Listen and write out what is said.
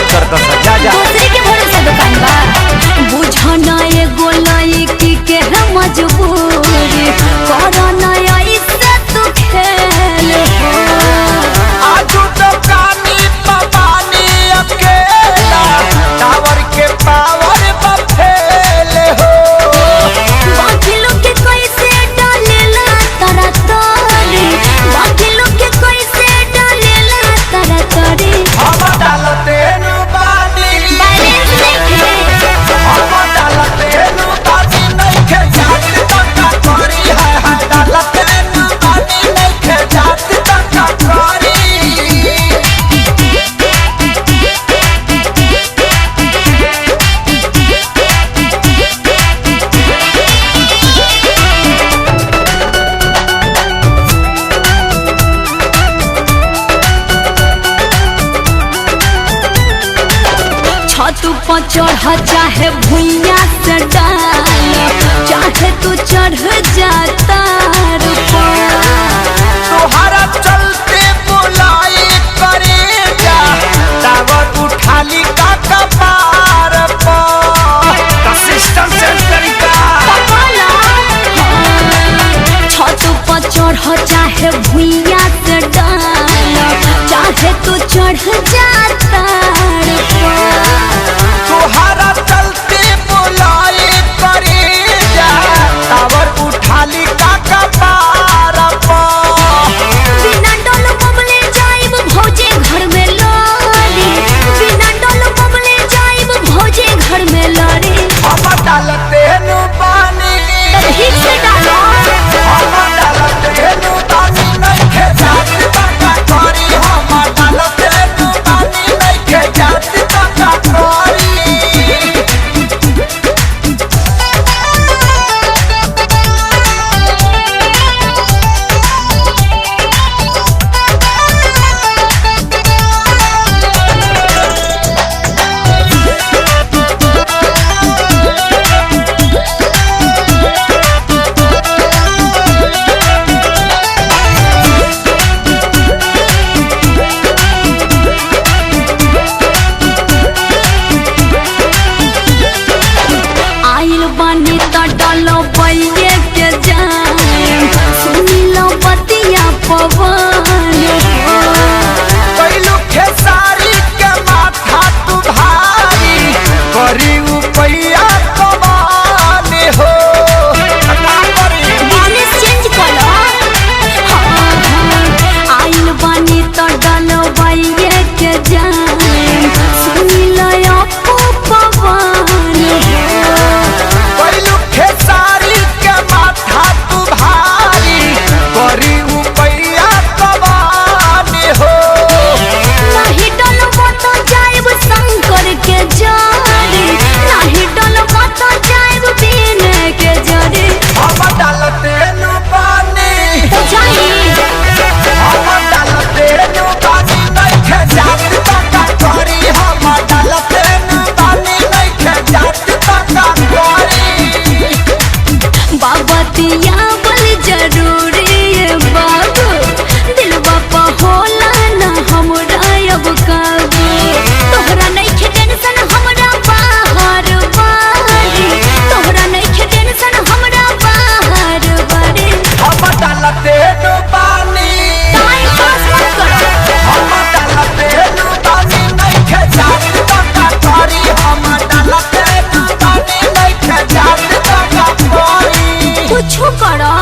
बात करता सजा जा दूसरे के भरोसे दुकान बा बुझना एगो लड़की के है मजबूरी करना ऐसे तू खेल हो आजू दुकानी पवानी अकेला टावर के पावर बफेल हो बाकी लोग के कैसे डालेला तारा तारी बाकी लोग के कैसे डालेला तारा तारी हम डालते नु बानी बैलेंस देखे हम डालते नु बानी नहीं खे जात तक करी है डालते नु बानी नहीं खे जात तक करी छत पर चढ़ चाहे भुइया से डाल चाहे तू चढ़ जाता तोहरा चलते बुलाई करे जा टावर उठाली का कपार पर सिस्टम चेंज करिका छत पर चढ़ चाहे भुइया से डाल चाहे तू चढ़ जाता तोहरा चलते बुलाई करे जा टावर उठाली का कपार पर बिना डोल बबले जाइब भौजे घर में लड़ी बिना डोल बबले जाइब भौजे घर में लड़ी हम डालते नु पानी ठीक से डालो हम डालते नु पानी नहीं खे जात तक करी हम डालते नु पानी नहीं खे जात तक करी आइल बानी त डालो बैये के जान सुनी लो बतिया पवन कैलू खेसारी के माथा तू भारी करी उपैया कमान हो ना करी बिजनेस चेंज करो आइल बानी त डालो बैये के जान सुनी लो अपू पवन कैलू खेसारी के माथा तू भारी करी उपैया कमान हो नहीं डलबो तो जाइब शंकर के जड़ी नहीं डलबो तो जाइब बीन के जड़ी हम डालते नु पानी तो जाई हम डालते नु पानी नहीं खे जात तक करी हम डालते नु पानी नहीं खे जात तक करी बाबतिया बल जरूरी है बाबू दिलवा पे होला ना हमरा अब काबू तोहरा नहीं खे टेंशन हमरा बाहर बारी तोहरा नहीं खे टेंशन हमरा बाहर बारी हम डालते नु पानी टाइम पास मत करो हम डालते नु पानी नहीं खे जात तक करी हम डालते नु पानी नहीं खे जात तक करी कुछ करो